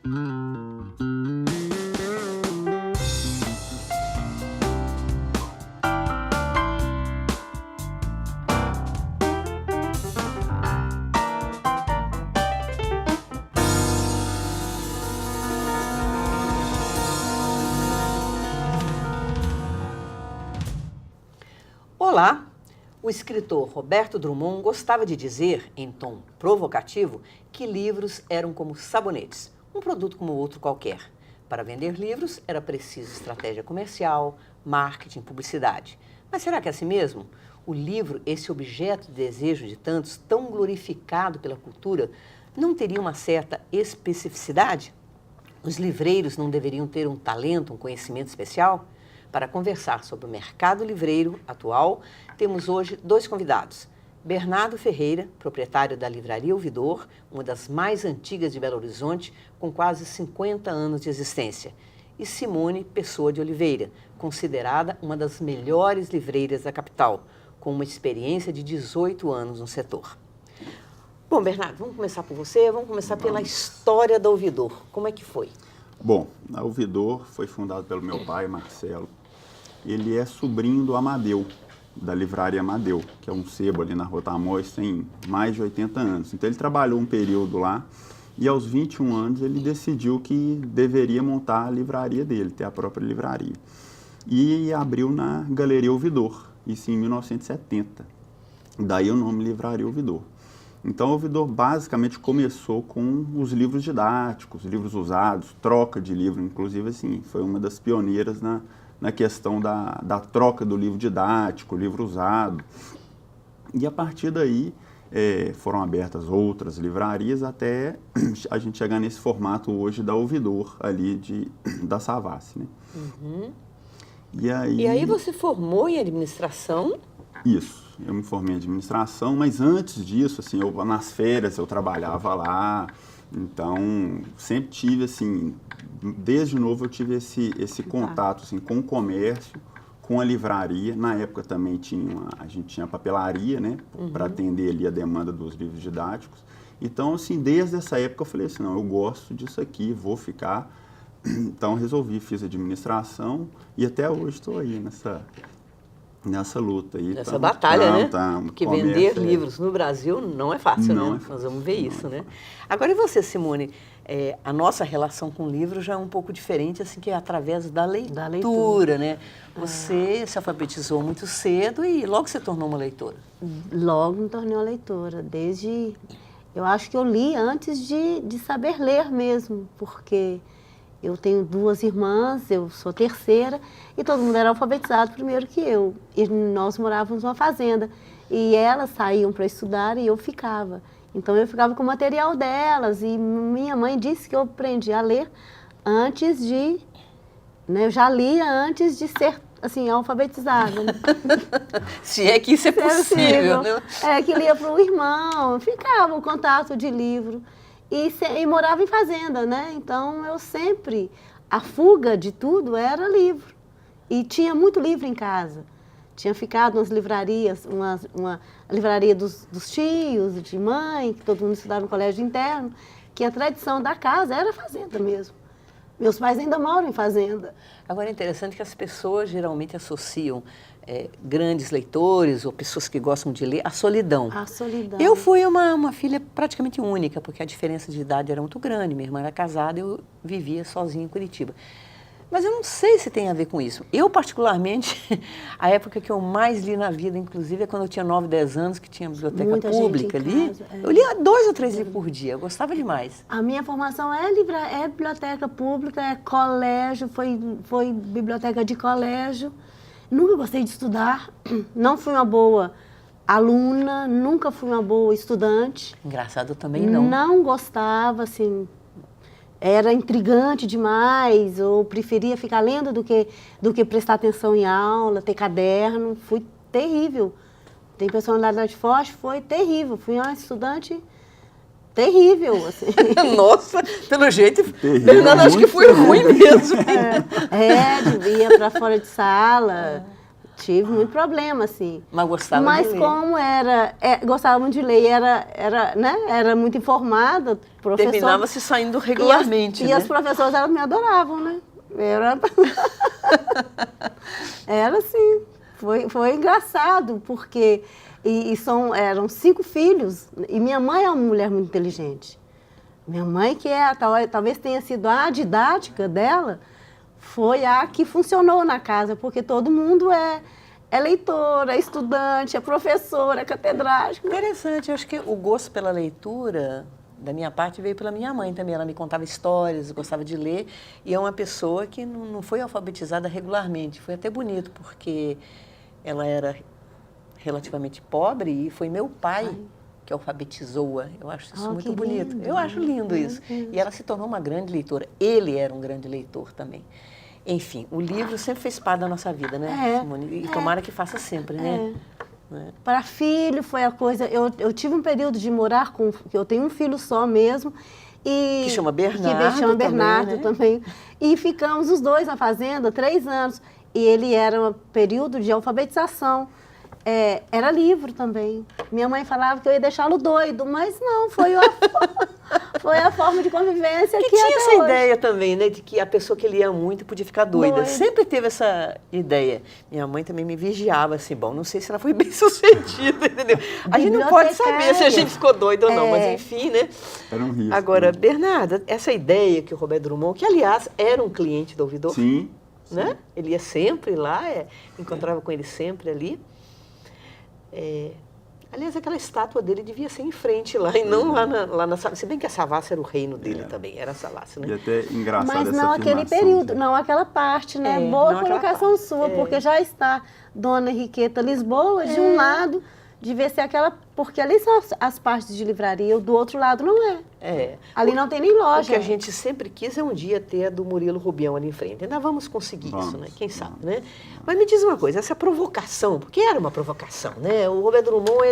Olá! O escritor Roberto Drummond gostava de dizer, em tom provocativo, que livros eram como sabonetes, um produto como outro qualquer. Para vender livros era preciso estratégia comercial, marketing, publicidade. Mas será que é assim mesmo? O livro, esse objeto de desejo de tantos, tão glorificado pela cultura, não teria uma certa especificidade? Os livreiros não deveriam ter um talento, um conhecimento especial? Para conversar sobre o mercado livreiro atual, temos hoje dois convidados. Bernardo Ferreira, proprietário da Livraria Ouvidor, uma das mais antigas de Belo Horizonte, com quase 50 anos de existência. E Simone Pessoa de Oliveira, considerada uma das melhores livreiras da capital, com uma experiência de 18 anos no setor. Bom, Bernardo, vamos começar por você, vamos começar pela história da Ouvidor. Como é que foi? Bom, a Ouvidor foi fundada pelo meu pai, Marcelo. Ele é sobrinho do Amadeu, da Livraria Amadeu, que é um sebo ali na Rua Tamoios, tem mais de 80 anos. Então ele trabalhou um período lá e aos 21 anos ele decidiu que deveria montar a livraria dele, ter a própria livraria. E abriu na Galeria Ouvidor, isso em 1970. Daí o nome Livraria Ouvidor. Então, o Ouvidor basicamente começou com os livros didáticos, livros usados, troca de livro, inclusive assim, foi uma das pioneiras na questão da troca do livro didático, livro usado. E a partir daí foram abertas outras livrarias até a gente chegar nesse formato hoje da Ouvidor, ali da Savassi, né? Uhum. E aí você formou em administração? Isso, eu me formei em administração, mas antes disso, assim, nas férias eu trabalhava lá, então sempre tive, assim, desde novo eu tive esse contato, assim, com o comércio, com a livraria. Na época também a gente tinha papelaria, né, para atender ali a demanda dos livros didáticos. Então, assim, desde essa época eu falei assim, não, eu gosto disso aqui, vou ficar. Então resolvi, fiz administração e até hoje estou aí nessa luta aí. Nessa batalha, né? Porque vender comércio, livros no Brasil não é fácil, não né? é fácil. Nós vamos ver isso, né? Agora, e você, Simone? A nossa relação com o livro já é um pouco diferente, assim, que é através da leitura, né? Você se alfabetizou muito cedo e logo se tornou uma leitora. Logo me tornei uma leitora, eu acho que eu li antes de saber ler mesmo, porque eu tenho duas irmãs, eu sou a terceira, e todo mundo era alfabetizado primeiro que eu. E nós morávamos numa fazenda, e elas saíam para estudar e eu ficava. Então eu ficava com o material delas, e minha mãe disse que eu aprendi a ler antes de... né, eu já lia antes de ser, assim, alfabetizada. Né? Se é que isso é possível, né? Que lia para o irmão, ficava o contato de livro. E morava em fazenda, né? Então, a fuga de tudo era livro. E tinha muito livro em casa. Tinha ficado nas livrarias, uma livraria dos tios, de mãe, que todo mundo estudava no colégio interno, que a tradição da casa era fazenda mesmo. Meus pais ainda moram em fazenda. Agora, é interessante que as pessoas geralmente associam grandes leitores ou pessoas que gostam de ler à solidão. A solidão. Eu fui uma filha praticamente única, porque a diferença de idade era muito grande. Minha irmã era casada e eu vivia sozinha em Curitiba. Mas eu não sei se tem a ver com isso. Eu, particularmente, a época que eu mais li na vida, inclusive, é quando eu tinha 9, 10 anos, que tinha biblioteca Muita pública gente em ali. casa, Eu lia 2 ou 3 livros por dia, eu gostava demais. A minha formação é biblioteca pública, é colégio, foi biblioteca de colégio. Nunca gostei de estudar, não fui uma boa aluna, nunca fui uma boa estudante. Engraçado, eu também não. Não gostava, assim, era intrigante demais, ou preferia ficar lendo do que prestar atenção em aula, ter caderno. Fui terrível. Tem personalidade forte, foi terrível. Fui uma estudante terrível, assim. Nossa, pelo jeito, Terrível, Bernardo, acho que foi ruim mesmo. Ia para fora de sala, tive muito problema, assim. Mas gostava Mas de ler. como gostava muito de ler, era muito informada, professor... Terminava se saindo regularmente, E né? as professoras, elas me adoravam, né? Era assim, foi engraçado, porque eram 5 filhos, e minha mãe é uma mulher muito inteligente. Minha mãe, que talvez tenha sido a didática dela, foi a que funcionou na casa, porque todo mundo é leitor, é estudante, é professor, é catedrático. Interessante, eu acho que o gosto pela leitura, da minha parte, veio pela minha mãe também. Ela me contava histórias, gostava de ler, e é uma pessoa que não foi alfabetizada regularmente. Foi até bonito, porque ela era relativamente pobre e foi meu pai que alfabetizou-a. Eu acho isso muito bonito. Lindo. Eu acho lindo isso. E ela se tornou uma grande leitora. Ele era um grande leitor também. Enfim, o livro sempre fez parte da nossa vida, né, Simone? E tomara que faça sempre, né? Para filho foi a coisa... Eu tive um período de morar eu tenho um filho só mesmo. Que chama Bernardo. Que chama Bernardo também. E ficamos os dois na fazenda 3 anos. E ele era um período de alfabetização. Era livro também. Minha mãe falava que eu ia deixá-lo doido, mas não, foi a forma de convivência que tinha até essa hoje. ideia também, né, de que a pessoa que lia muito podia ficar doida. Sempre teve essa ideia. Minha mãe também me vigiava assim, bom, não sei se ela foi bem sucedida, entendeu? A gente não pode saber se a gente ficou doida ou não, mas enfim, né? Era um risco. Agora, Bernarda, essa ideia que o Roberto Drummond, que aliás era um cliente do Ouvidor, Sim. né? Ele ia sempre lá, encontrava com ele sempre ali. Aliás, aquela estátua dele devia ser em frente lá, e não lá na Savassi. Se bem que a Savassi era o reino dele também, era a Savassi, né? E até engraçado Mas essa não aquele afirmação, período, né? não aquela parte, né? Boa colocação sua, porque já está Dona Henriqueta Lisboa de um lado, devia ser aquela... Porque ali são as partes de livraria, do outro lado não é. Ali não tem nem loja. O que a gente sempre quis um dia ter a do Murilo Rubião ali em frente. Ainda vamos conseguir isso, né? Quem sabe, né? Mas me diz uma coisa, essa provocação, porque era uma provocação, né? O Roberto Drummond,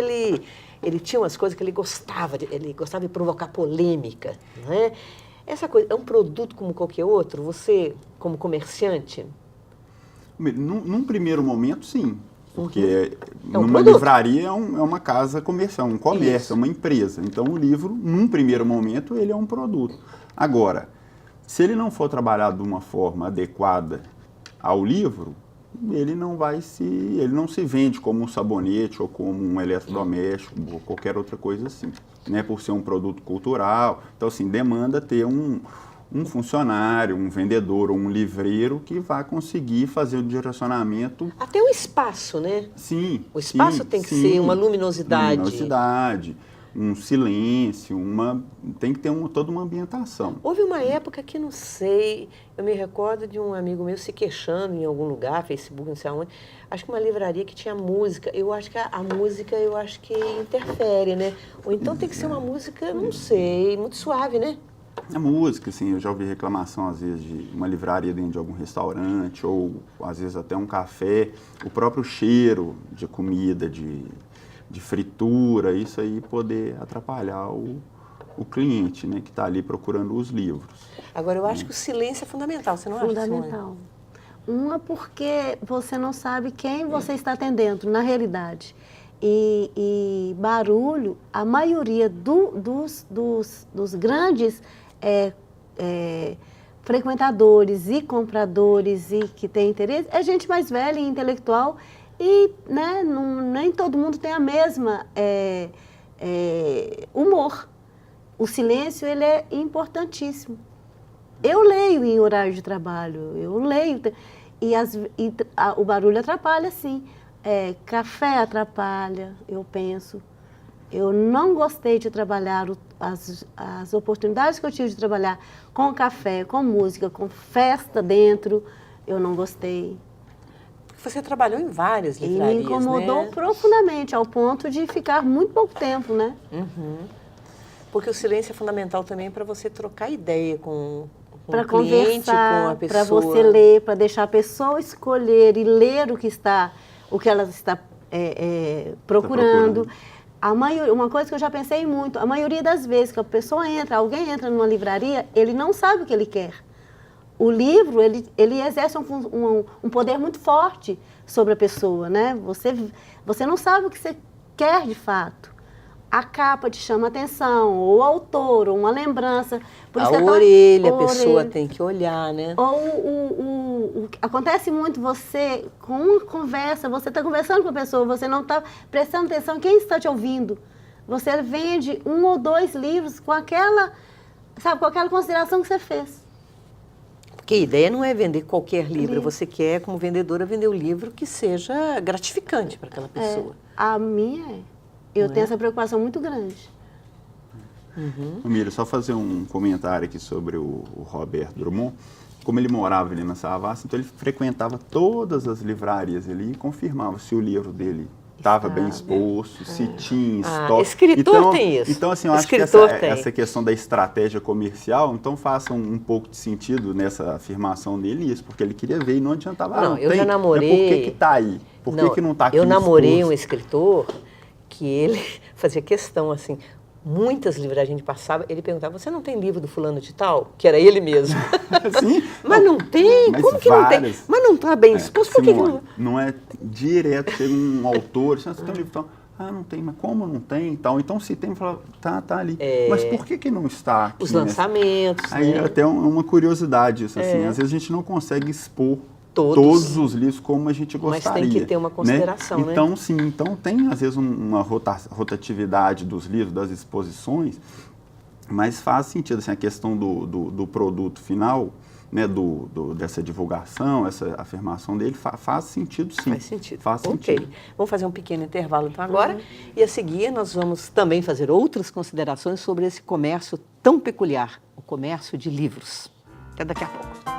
ele tinha umas coisas que ele gostava de provocar polêmica, né? Essa coisa, é um produto como qualquer outro? Você, como comerciante? Num primeiro momento, sim. Porque numa livraria é uma casa comercial, um comércio, é uma empresa. Então, o livro, num primeiro momento, ele é um produto. Agora, se ele não for trabalhado de uma forma adequada ao livro, ele não se vende como um sabonete ou como um eletrodoméstico ou qualquer outra coisa assim, né? Por ser um produto cultural. Então, assim, demanda ter um funcionário, um vendedor ou um livreiro que vai conseguir fazer o direcionamento. Até o espaço, né? Sim. O espaço tem que ser uma luminosidade. Luminosidade, um silêncio, tem que ter toda uma ambientação. Houve uma época que, não sei, eu me recordo de um amigo meu se queixando em algum lugar, Facebook, não sei aonde, acho que uma livraria que tinha música. Eu acho que a música, interfere, né? Ou então tem que ser uma música, não sei, muito suave, né? A música, assim, eu já ouvi reclamação, às vezes, de uma livraria dentro de algum restaurante, ou, às vezes, até um café. O próprio cheiro de comida, de fritura, isso aí poder atrapalhar o cliente, né, que está ali procurando os livros. Agora, eu acho que o silêncio é fundamental, você não acha? Fundamental. Uma, porque você não sabe quem você está atendendo, na realidade. E barulho, a maioria dos grandes frequentadores e compradores e que tem interesse é gente mais velha e intelectual e, né, nem todo mundo tem a mesma humor. O silêncio, ele é importantíssimo. Eu leio em horário de trabalho, eu leio, o barulho atrapalha, sim. Café atrapalha, eu penso. Eu não gostei de trabalhar, as oportunidades que eu tive de trabalhar com café, com música, com festa dentro, eu não gostei. Você trabalhou em várias livrarias, e me incomodou profundamente, ao ponto de ficar muito pouco tempo, né? Uhum. Porque o silêncio é fundamental também para você trocar ideia com o cliente, conversar, com a pessoa. Para você ler, para deixar a pessoa escolher e ler o que ela está procurando. Uma coisa que eu já pensei muito, a maioria das vezes que a pessoa alguém entra numa livraria, ele não sabe o que ele quer. O livro, ele exerce um poder muito forte sobre a pessoa, né? Você não sabe o que você quer de fato. A capa te chama a atenção, ou o autor, ou uma lembrança. Por isso A que é tão- orelha, a a pessoa orelha. tem que olhar, né? Ou acontece muito você, com uma conversa, você está conversando com a pessoa, você não está prestando atenção em quem está te ouvindo. Você vende 1 ou 2 livros com aquela, sabe, com aquela consideração que você fez. Porque a ideia não é vender qualquer livro, você quer, como vendedora, vender um livro que seja gratificante para aquela pessoa. A minha é. Eu tenho essa preocupação muito grande. Miriam, só fazer um comentário aqui sobre o Roberto Drummond. Como ele morava ali na Savassi, então ele frequentava todas as livrarias ali e confirmava se o livro dele estava bem exposto, se tinha estoque. Escritor tem isso. Então, assim, eu acho que essa questão da estratégia comercial, então faça um pouco de sentido nessa afirmação dele isso, porque ele queria ver e não adiantava. Não, eu já namorei... Por que está aí? Por que não está aqui Eu namorei exposto? um escritor que ele fazia questão, assim, muitas livrarias a gente passava, ele perguntava, você não tem livro do fulano de tal? Que era ele mesmo. Sim? Mas não tem? Mas Como que não tem? várias. Mas não está bem exposto? Por que Simone, não... não é direto, chega um autor, você tem um livro tal. Não tem, mas como não tem? Então, se tem, fala, tá ali. Mas por que não está aqui? Os lançamentos, Aí né? é até uma curiosidade isso, assim, às vezes a gente não consegue expor Todos. todos os livros como a gente Mas gostaria. tem que ter uma consideração, né? Então, sim, então tem às vezes uma rotatividade dos livros, das exposições, mas faz sentido, assim, a questão do produto final, né, dessa divulgação, essa afirmação dele, faz sentido, sim. Faz sentido. Faz Ok. sentido. Vamos fazer um pequeno intervalo então agora e a seguir nós vamos também fazer outras considerações sobre esse comércio tão peculiar, o comércio de livros. Até daqui a pouco.